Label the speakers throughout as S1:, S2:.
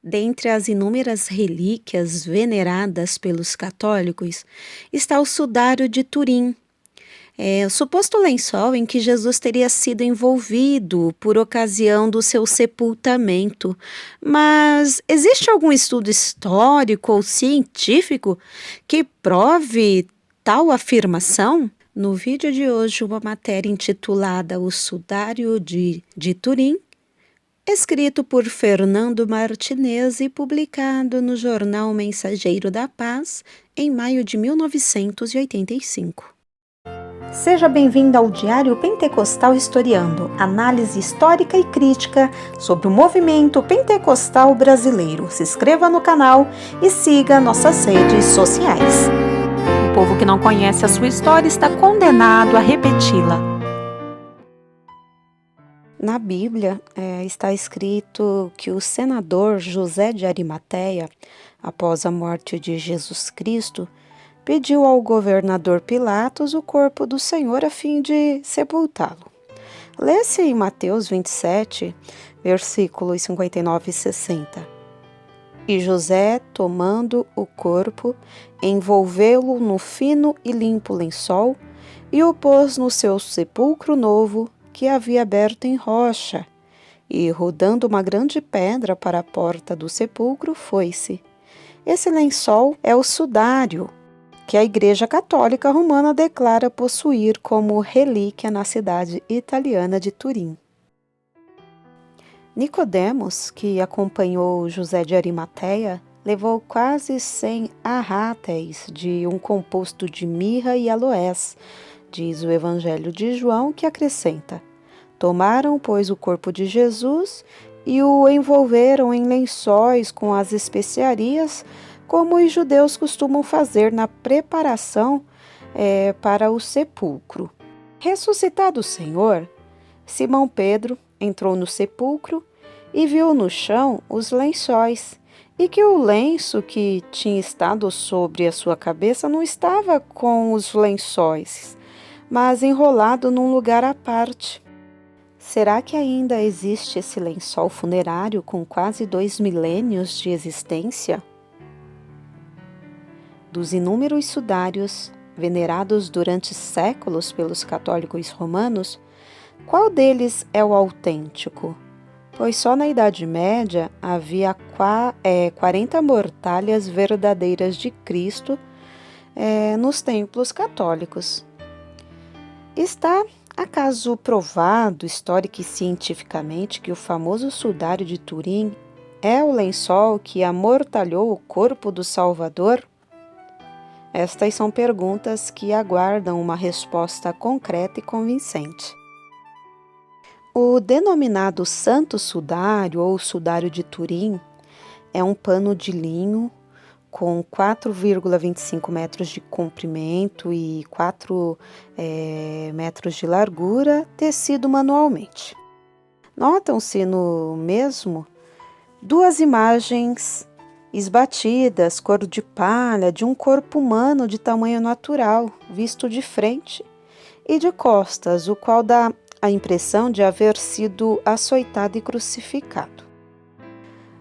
S1: Dentre as inúmeras relíquias veneradas pelos católicos está o sudário de Turim, o suposto lençol em que Jesus teria sido envolvido por ocasião do seu sepultamento. Mas existe algum estudo histórico ou científico que prove tal afirmação? No vídeo de hoje, uma matéria intitulada O Sudário de Turim, escrito por Fernando Martinez e publicado no jornal Mensageiro da Paz em maio de 1985. Seja bem-vindo ao Diário Pentecostal Historiando, análise histórica e crítica sobre o movimento pentecostal brasileiro. Se inscreva no canal e siga nossas redes sociais. O povo que não conhece a sua história está condenado a repeti-la. Na Bíblia está escrito que o senador José de Arimateia, após a morte de Jesus Cristo, pediu ao governador Pilatos o corpo do Senhor a fim de sepultá-lo. Lê-se em Mateus 27, versículos 59 e 60. E José, tomando o corpo, envolveu-o no fino e limpo lençol e o pôs no seu sepulcro novo, que havia aberto em rocha, e, rodando uma grande pedra para a porta do sepulcro, foi-se. Esse lençol é o sudário, que a Igreja Católica Romana declara possuir como relíquia na cidade italiana de Turim. Nicodemos, que acompanhou José de Arimateia, levou quase 100 arráteis de um composto de mirra e aloés, diz o Evangelho de João, que acrescenta: tomaram, pois, o corpo de Jesus e o envolveram em lençóis com as especiarias, como os judeus costumam fazer na preparação para o sepulcro. Ressuscitado o Senhor, Simão Pedro entrou no sepulcro e viu no chão os lençóis, e que o lenço que tinha estado sobre a sua cabeça não estava com os lençóis, mas enrolado num lugar à parte. Será que ainda existe esse lençol funerário com quase 2 milênios de existência? Dos inúmeros sudários venerados durante séculos pelos católicos romanos, qual deles é o autêntico? Pois só na Idade Média havia 40 mortalhas verdadeiras de Cristo nos templos católicos. Está acaso provado histórica e cientificamente que o famoso sudário de Turim é o lençol que amortalhou o corpo do Salvador? Estas são perguntas que aguardam uma resposta concreta e convincente. O denominado Santo Sudário ou Sudário de Turim é um pano de linho com 4,25 metros de comprimento e 4 metros de largura, tecido manualmente. Notam-se no mesmo 2 imagens esbatidas, cor de palha, de um corpo humano de tamanho natural, visto de frente e de costas, o qual dá a impressão de haver sido açoitado e crucificado.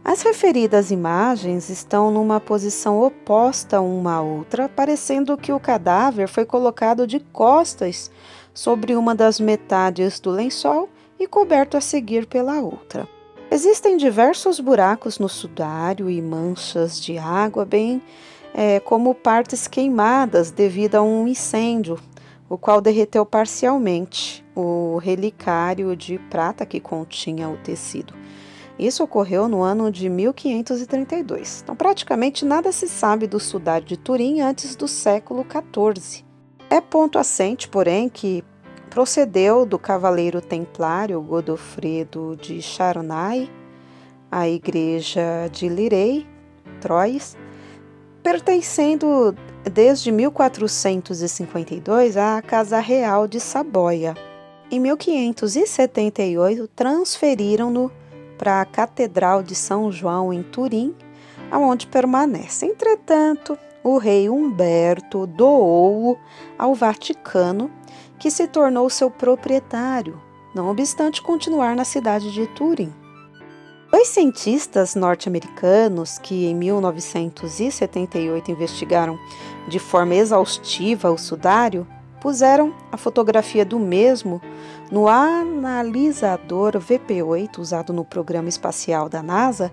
S1: As referidas imagens estão numa posição oposta uma à outra, parecendo que o cadáver foi colocado de costas sobre uma das metades do lençol e coberto a seguir pela outra. Existem diversos buracos no sudário e manchas de água, bem como partes queimadas devido a um incêndio, o qual derreteu parcialmente o relicário de prata que continha o tecido. Isso ocorreu no ano de 1532. Então, praticamente nada se sabe do sudário de Turim antes do século XIV. É ponto assente, porém, que procedeu do cavaleiro templário Godofredo de Charnay, a igreja de Lirey, Troyes, pertencendo desde 1452 à Casa Real de Saboia. Em 1578, transferiram-no para a Catedral de São João em Turim, aonde permanece. Entretanto, o rei Humberto doou-o ao Vaticano, que se tornou seu proprietário, não obstante continuar na cidade de Turim. Dois cientistas norte-americanos que em 1978 investigaram de forma exaustiva o sudário puseram a fotografia do mesmo no analisador VP8 usado no programa espacial da NASA,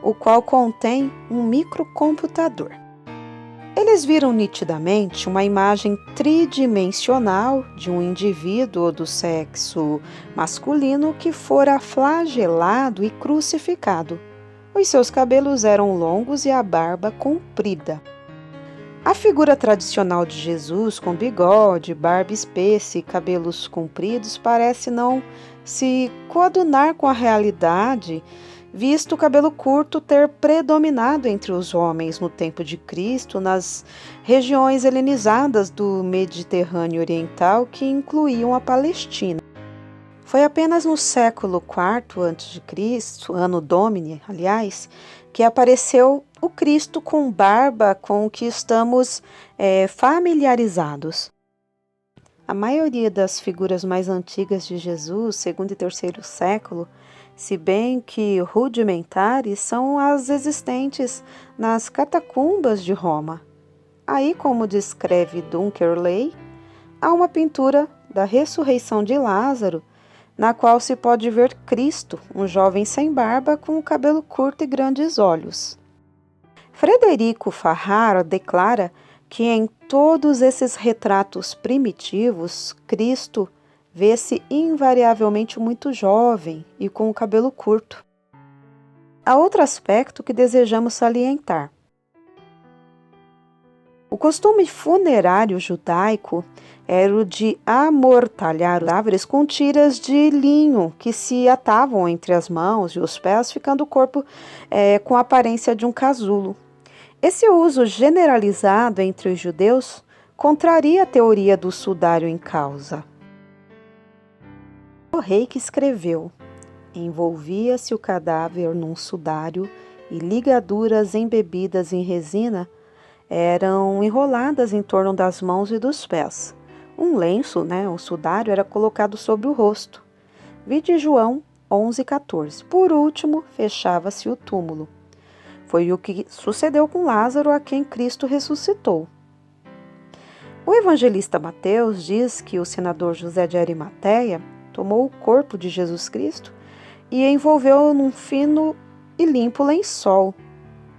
S1: o qual contém um microcomputador. Eles viram nitidamente uma imagem tridimensional de um indivíduo do sexo masculino que fora flagelado e crucificado. Os seus cabelos eram longos e a barba comprida. A figura tradicional de Jesus, com bigode, barba espessa e cabelos compridos, parece não se coadunar com a realidade, visto o cabelo curto ter predominado entre os homens no tempo de Cristo nas regiões helenizadas do Mediterrâneo Oriental, que incluíam a Palestina. Foi apenas no século IV a.C., Anno Domini, aliás, que apareceu o Cristo com barba com o que estamos familiarizados. A maioria das figuras mais antigas de Jesus, segundo e terceiro século, se bem que rudimentares, são as existentes nas catacumbas de Roma. Aí, como descreve Dunkerley, há uma pintura da ressurreição de Lázaro, na qual se pode ver Cristo, um jovem sem barba, com o cabelo curto e grandes olhos. Frederico Farrar declara que em todos esses retratos primitivos, Cristo vê-se invariavelmente muito jovem e com o cabelo curto. Há outro aspecto que desejamos salientar. O costume funerário judaico era o de amortalhar os cadáveres com tiras de linho que se atavam entre as mãos e os pés, ficando o corpo com a aparência de um casulo. Esse uso generalizado entre os judeus contraria a teoria do sudário em causa. O rei que escreveu: envolvia-se o cadáver num sudário e ligaduras embebidas em resina eram enroladas em torno das mãos e dos pés. Um lenço, o sudário, era colocado sobre o rosto. Vide João 11,14. Por último, fechava-se o túmulo. Foi o que sucedeu com Lázaro, a quem Cristo ressuscitou. O evangelista Mateus diz que o senador José de Arimateia tomou o corpo de Jesus Cristo e envolveu num fino e limpo lençol.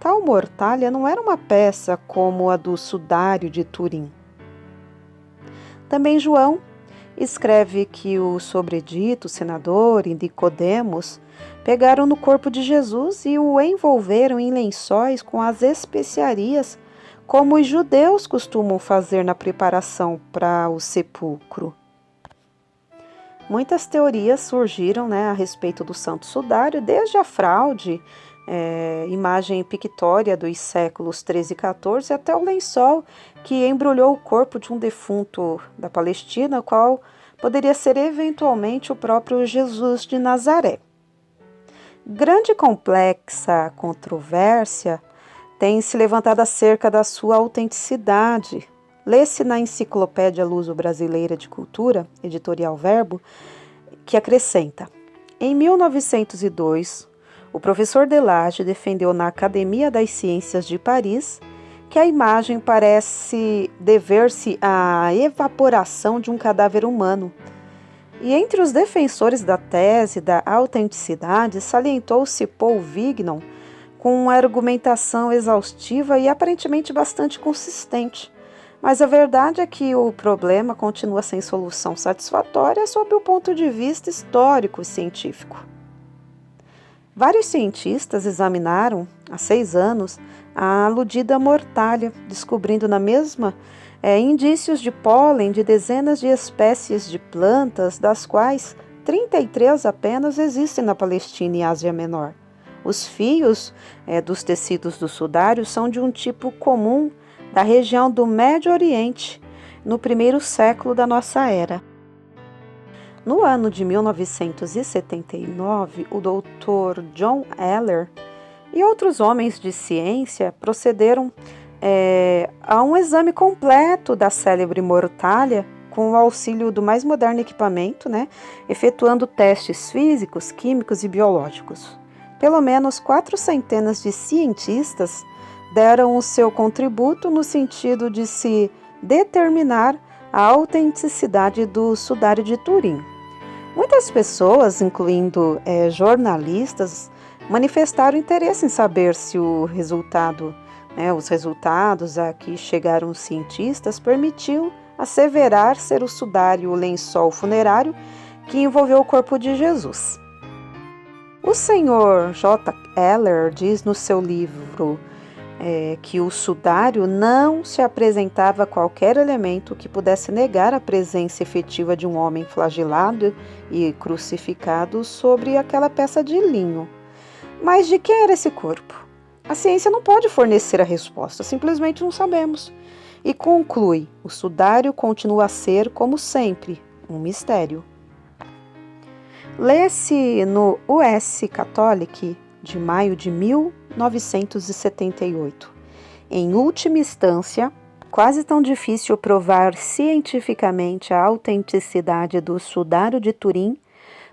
S1: Tal mortalha não era uma peça como a do sudário de Turim. Também João escreve que o sobredito senador e Nicodemos pegaram no corpo de Jesus e o envolveram em lençóis com as especiarias, como os judeus costumam fazer na preparação para o sepulcro. Muitas teorias surgiram a respeito do Santo Sudário, desde a fraude, imagem pictória dos séculos 13 e 14, até o lençol que embrulhou o corpo de um defunto da Palestina, qual poderia ser eventualmente o próprio Jesus de Nazaré. Grande e complexa controvérsia tem se levantado acerca da sua autenticidade. Lê-se na Enciclopédia Luso-Brasileira de Cultura, editorial Verbo, que acrescenta: em 1902, o professor Delage defendeu na Academia das Ciências de Paris que a imagem parece dever-se à evaporação de um cadáver humano. E entre os defensores da tese da autenticidade, salientou-se Paul Vignon com uma argumentação exaustiva e aparentemente bastante consistente. Mas a verdade é que o problema continua sem solução satisfatória sob o ponto de vista histórico e científico. Vários cientistas examinaram, há 6 anos, a aludida mortalha, descobrindo na mesma indícios de pólen de dezenas de espécies de plantas, das quais 33 apenas existem na Palestina e Ásia Menor. Os fios dos tecidos do sudário são de um tipo comum da região do Médio Oriente, no primeiro século da nossa era. No ano de 1979, o Dr. John Eller e outros homens de ciência procederam a um exame completo da célebre mortalha com o auxílio do mais moderno equipamento, efetuando testes físicos, químicos e biológicos. pelo menos 400 de cientistas deram o seu contributo no sentido de se determinar a autenticidade do sudário de Turim. Muitas pessoas, incluindo jornalistas, manifestaram interesse em saber se os resultados a que chegaram os cientistas permitiu asseverar ser o sudário o lençol funerário que envolveu o corpo de Jesus. O Sr. J. Eller diz no seu livro que o sudário não se apresentava qualquer elemento que pudesse negar a presença efetiva de um homem flagelado e crucificado sobre aquela peça de linho. Mas de quem era esse corpo? A ciência não pode fornecer a resposta, simplesmente não sabemos. E conclui, o sudário continua a ser, como sempre, um mistério. Lê-se no US Catholic, de maio de 1978. Em última instância, quase tão difícil provar cientificamente a autenticidade do sudário de Turim,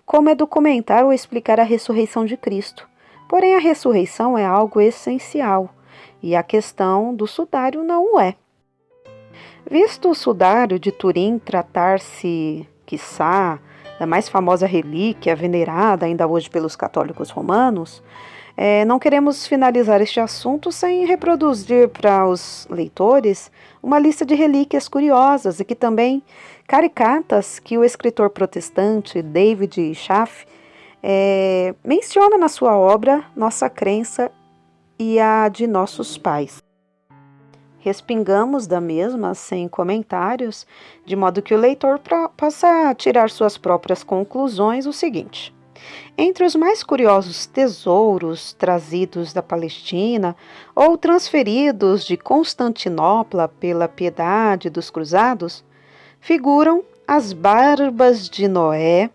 S1: como é documentar ou explicar a ressurreição de Cristo. Porém, a ressurreição é algo essencial, e a questão do sudário não o é. Visto o sudário de Turim tratar-se, quiçá, da mais famosa relíquia venerada ainda hoje pelos católicos romanos, não queremos finalizar este assunto sem reproduzir para os leitores uma lista de relíquias curiosas e que também caricatas que o escritor protestante David Schaff menciona na sua obra Nossa Crença e a de Nossos Pais. Respingamos da mesma sem comentários, de modo que o leitor possa tirar suas próprias conclusões o seguinte. Entre os mais curiosos tesouros trazidos da Palestina ou transferidos de Constantinopla pela piedade dos cruzados, figuram as barbas de Noé,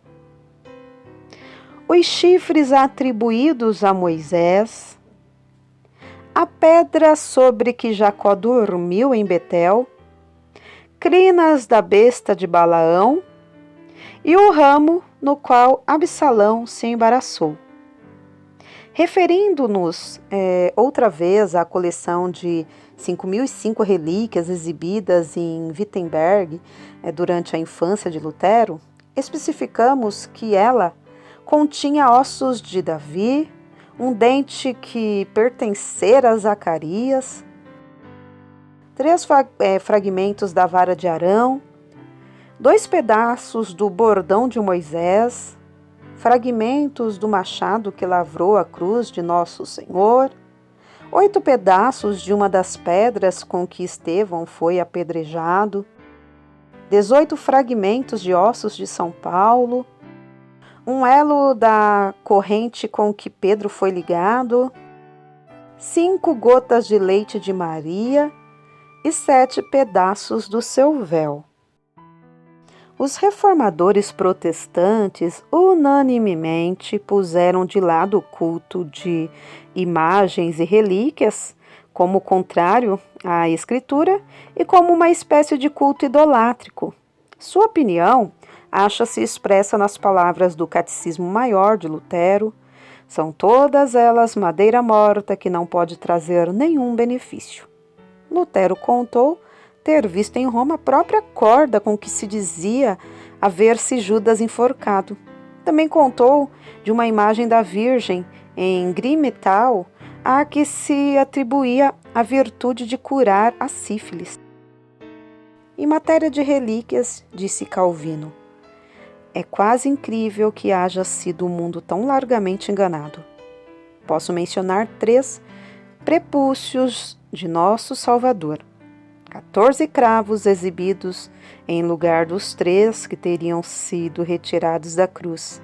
S1: os chifres atribuídos a Moisés, a pedra sobre que Jacó dormiu em Betel, crinas da besta de Balaão e o ramo no qual Absalão se embaraçou. Referindo-nos outra vez à coleção de 5.005 relíquias exibidas em Wittenberg durante a infância de Lutero, especificamos que ela continha ossos de Davi, um dente que pertencera a Zacarias, 3 fragmentos da vara de Arão, 2 pedaços do bordão de Moisés, fragmentos do machado que lavrou a cruz de Nosso Senhor, 8 pedaços de uma das pedras com que Estevão foi apedrejado, 18 fragmentos de ossos de São Paulo, um elo da corrente com que Pedro foi ligado, 5 gotas de leite de Maria e 7 pedaços do seu véu. Os reformadores protestantes unanimemente puseram de lado o culto de imagens e relíquias, como contrário à Escritura e como uma espécie de culto idolátrico. Sua opinião acha-se expressa nas palavras do Catecismo Maior de Lutero: são todas elas madeira morta que não pode trazer nenhum benefício. Lutero contou ter visto em Roma a própria corda com que se dizia haver-se Judas enforcado. Também contou de uma imagem da Virgem em Grimetal a que se atribuía a virtude de curar a sífilis. Em matéria de relíquias, disse Calvino, é quase incrível que haja sido o mundo tão largamente enganado. Posso mencionar 3 prepúcios de Nosso Salvador, 14 cravos exibidos em lugar dos 3 que teriam sido retirados da cruz,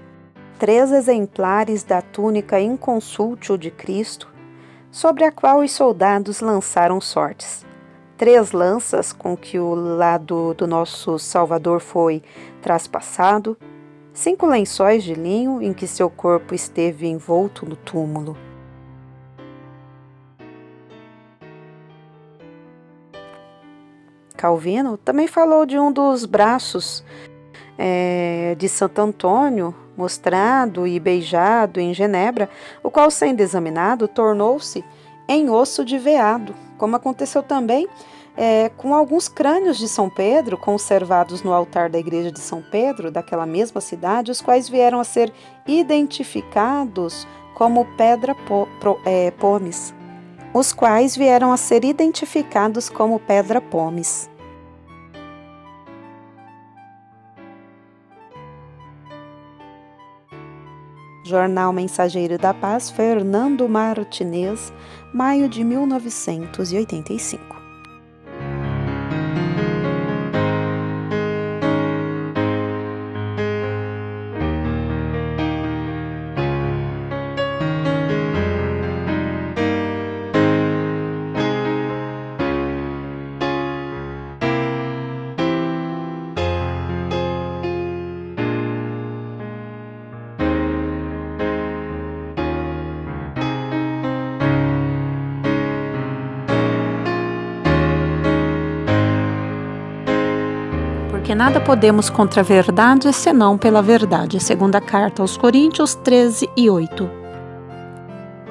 S1: 3 exemplares da túnica inconsútil de Cristo, sobre a qual os soldados lançaram sortes, 3 lanças com que o lado do nosso Salvador foi traspassado, 5 lençóis de linho em que seu corpo esteve envolto no túmulo. Calvino também falou de um dos braços de Santo Antônio, mostrado e beijado em Genebra, o qual, sendo examinado, tornou-se em osso de veado, como aconteceu também com alguns crânios de São Pedro conservados no altar da igreja de São Pedro, daquela mesma cidade, os quais vieram a ser identificados como pomes. Os quais vieram a ser identificados como pedra pomes. Jornal Mensageiro da Paz, Fernando Martinez, maio de 1985. Porque nada podemos contra a verdade, senão pela verdade. Segunda carta aos Coríntios 13:8.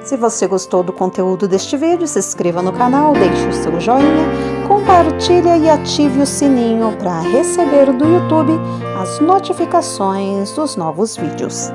S1: Se você gostou do conteúdo deste vídeo, se inscreva no canal, deixe o seu joinha, compartilhe e ative o sininho para receber do YouTube as notificações dos novos vídeos.